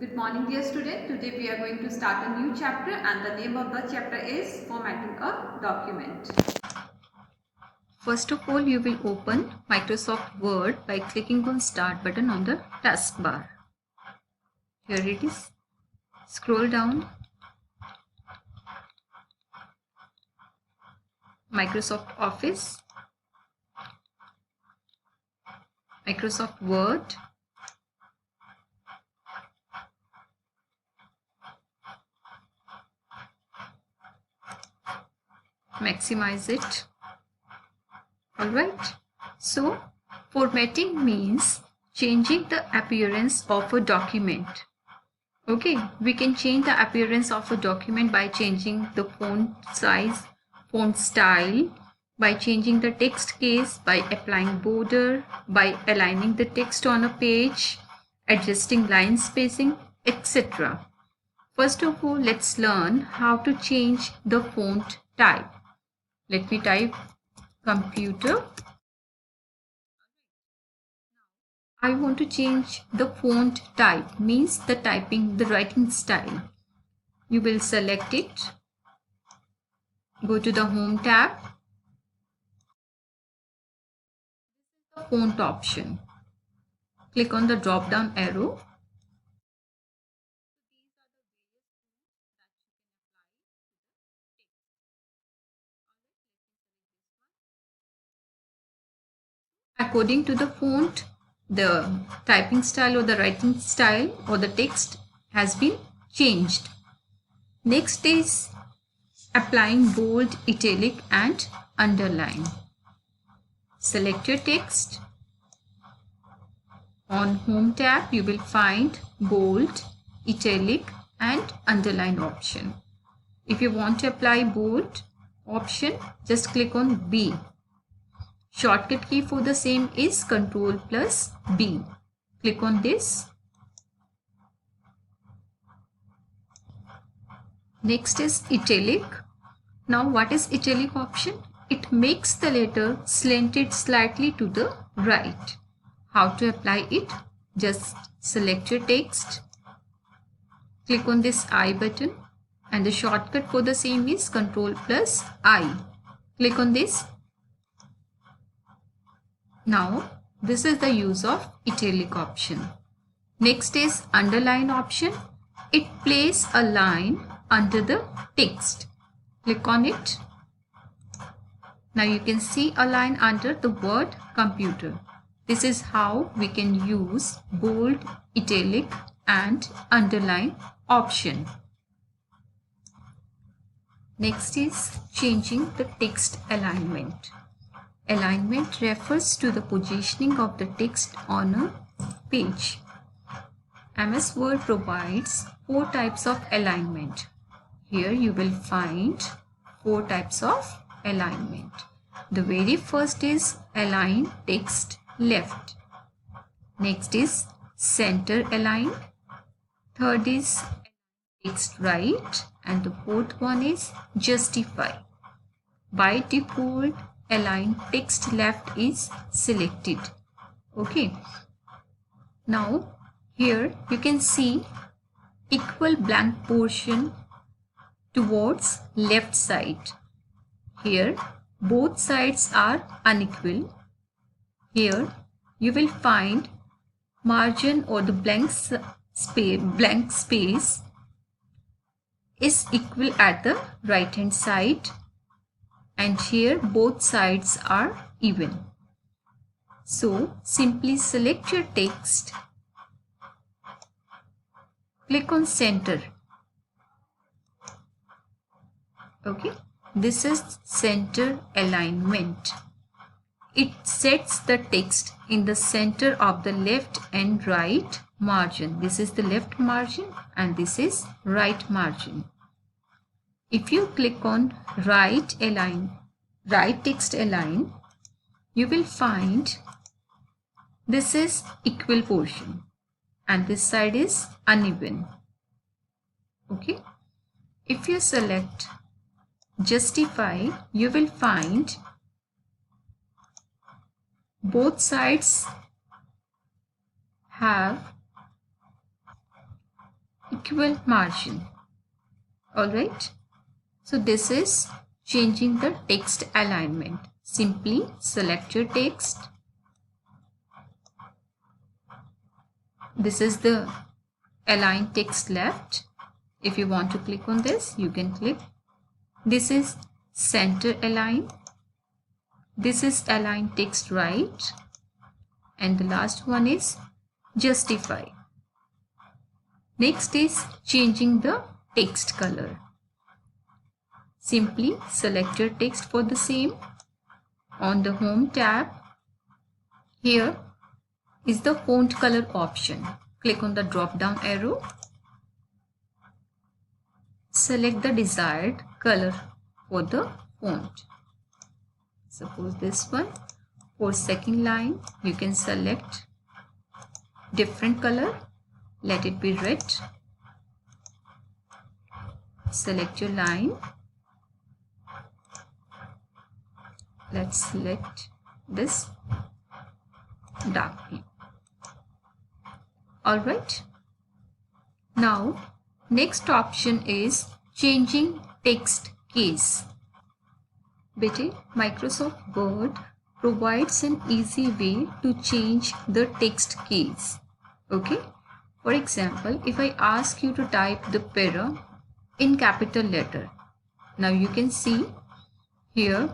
Good morning, dear student. Today we are going to start a new chapter and the name of the chapter is Formatting a Document. First of all, you will open Microsoft Word by clicking on Start button on the taskbar. Here it is. Scroll down. Microsoft Office. Microsoft Word. Maximize it. Alright. So, formatting means changing the appearance of a document. Okay, we can change the appearance of a document by changing the font size, font style, by changing the text case, by applying border, by aligning the text on a page, adjusting line spacing, etc. First of all, let's learn how to change the font type. Let me type computer. I want to change the font type, means the writing style. You will select it. Go to the Home tab. The font option. Click on the drop down arrow. According to the font, the typing style or the writing style or the text has been changed. Next is applying bold, italic and underline. Select your text. On Home tab, you will find bold, italic and underline option. If you want to apply bold option, just click on B. Shortcut key for the same is Ctrl plus B. Click on this. Next is italic. Now what is italic option? It makes the letter slanted slightly to the right. How to apply it? Just select your text. Click on this I button and the shortcut for the same is Ctrl plus I. Click on this. Now this is the use of italic option. Next is underline option. It places a line under the text. Click on it. Now you can see a line under the word computer. This is how we can use bold, italic and underline option. Next is changing the text alignment. Alignment refers to the positioning of the text on a page. MS Word provides 4 types of alignment. Here you will find 4 types of alignment. The very first is align text left. Next is center align. Third is text right. And the fourth one is justify. By default, align text left is selected. Okay. Now here you can see equal blank portion towards left side. Here both sides are unequal. Here you will find margin or the blank space is equal at the right hand side, and here both sides are even. So simply select your text, click on center. Okay, this is center alignment. It sets the text in the center of the left and right margin. This is the left margin and this is right margin. If you click on right text align, you will find this is equal portion and this side is uneven. Okay. If you select justify, you will find both sides have equal margin. Alright, so this is changing the text alignment. Simply select your text. This is the align text left. If you want to click on this, you can click. This is center align. This is align text right. And the last one is justify. Next is changing the text color. Simply select your text for the same. On the home tab, here is the font color option. Click on the drop down arrow. Select the desired color for the font. Suppose this one. For second line, you can select different color. Let it be red. Select your line. Let's select this dark blue. Alright. Now, next option is changing text case. Bete, Microsoft Word provides an easy way to change the text case. Okay. For example, if I ask you to type the para in capital letter, now you can see here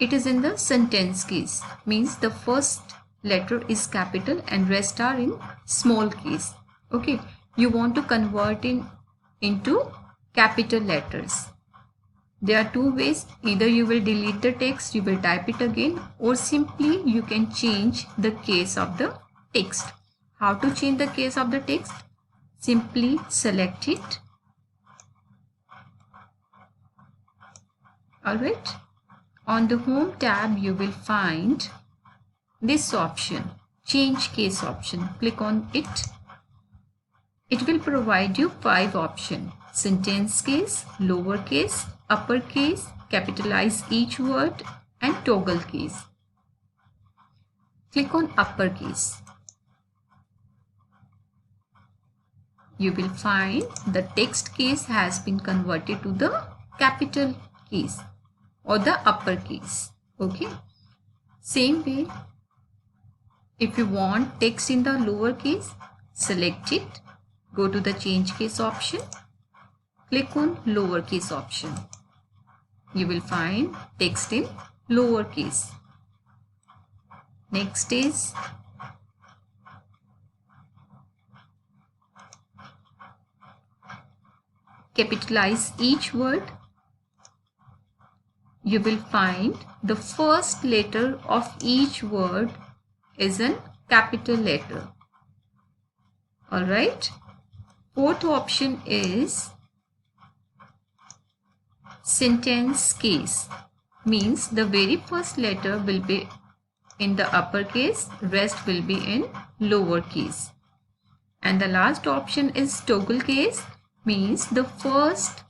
it is in the sentence case, means the first letter is capital and rest are in small case. Okay, you want to convert it into capital letters. There are two ways. Either you will delete the text, you will type it again, or simply you can change the case of the text. How to change the case of the text? Simply select it. Alright. On the home tab, you will find this option, change case option. Click on it. It will provide you 5 options: sentence case, lowercase, uppercase, capitalize each word, and toggle case. Click on uppercase. You will find the text case has been converted to the capital case or the uppercase. Okay. Same way, if you want text in the lowercase, select it. Go to the change case option. Click on lowercase option. You will find text in lowercase. Next is capitalize each word. You will find the first letter of each word is a capital letter. Alright. Fourth option is sentence case, means the very first letter will be in the uppercase, rest will be in lowercase. And the last option is toggle case, means the first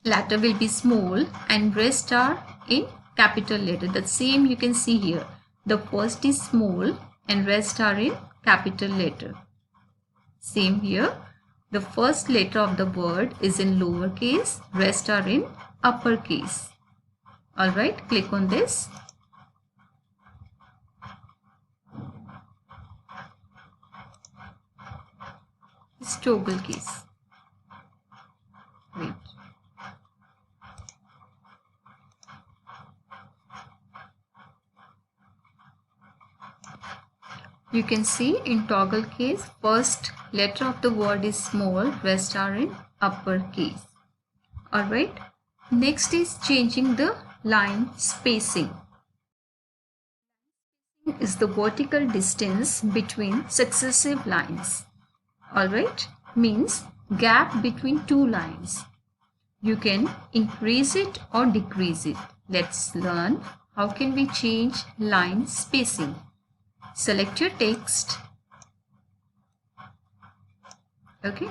letter will be small and rest are in capital letter. The same you can see here. The first is small and rest are in capital letter. Same here. The first letter of the word is in lowercase, rest are in uppercase. Alright, click on this. It's toggle case. Wait. You can see in toggle case, first letter of the word is small, rest are in uppercase. Alright. Next is changing the line spacing. Is the vertical distance between successive lines. Alright. Means gap between two lines. You can increase it or decrease it. Let's learn how can we change line spacing. Select your text. Okay.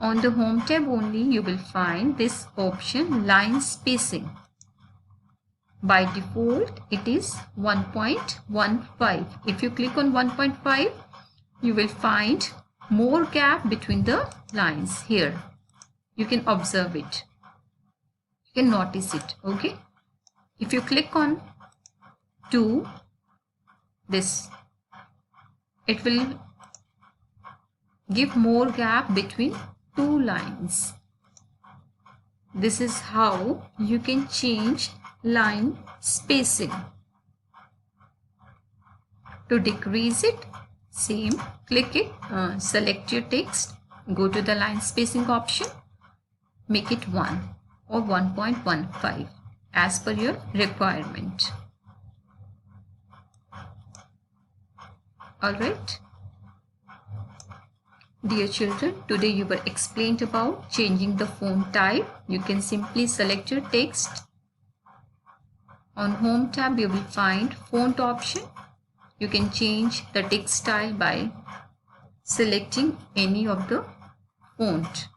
On the home tab only you will find this option, line spacing. By default it is 1.15. If you click on 1.5, you will find more gap between the lines. Here you can observe it, you can notice it. Okay, if you click on 2, this, it will give more gap between 2 lines. This is how you can change line spacing. To decrease it, same, click it, select your text, go to the line spacing option, make it 1 or 1.15 as per your requirement. Alright. Dear children, today you were explained about changing the font type. You can simply select your text. On Home tab, you will find Font option. You can change the text style by selecting any of the font.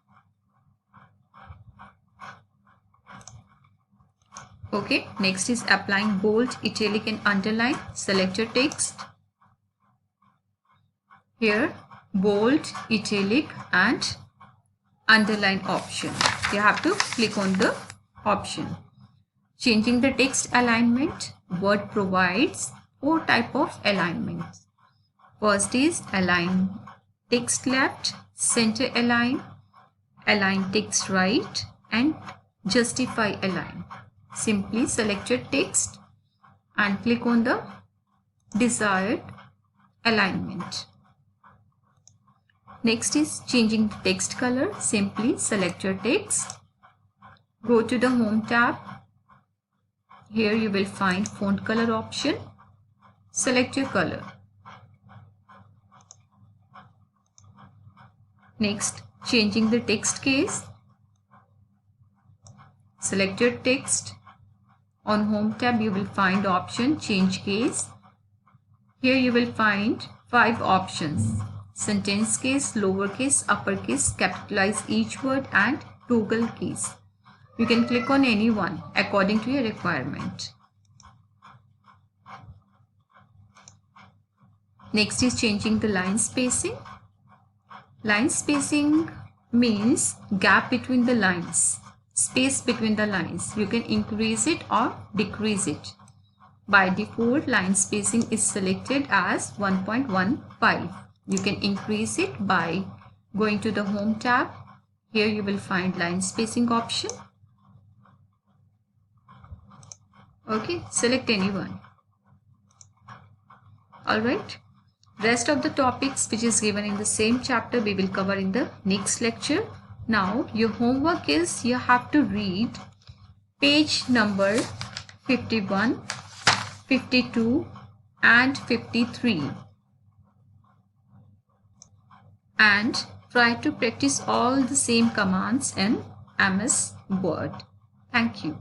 Okay, next is applying bold, italic and underline. Select your text. Here, bold, italic and underline option. You have to click on the option. Changing the text alignment. Word provides 4 types of alignments. First is align text left, center align, align text right and justify align. Simply select your text and click on the desired alignment. Next is changing the text color. Simply select your text. Go to the Home tab. Here you will find font color option. Select your color. Next, changing the text case. Select your text. On Home tab you will find option change case. Here you will find 5 options. Sentence case, lowercase, uppercase, capitalize each word and toggle case. You can click on any one according to your requirement. Next is changing the line spacing. Line spacing means gap between the lines, space between the lines. You can increase it or decrease it. By default, line spacing is selected as 1.15. You can increase it by going to the Home tab. Here you will find line spacing option. Okay, select any one. Alright. Rest of the topics which is given in the same chapter we will cover in the next lecture. Now your homework is you have to read page number 51, 52 and 53 and try to practice all the same commands in MS Word. Thank you.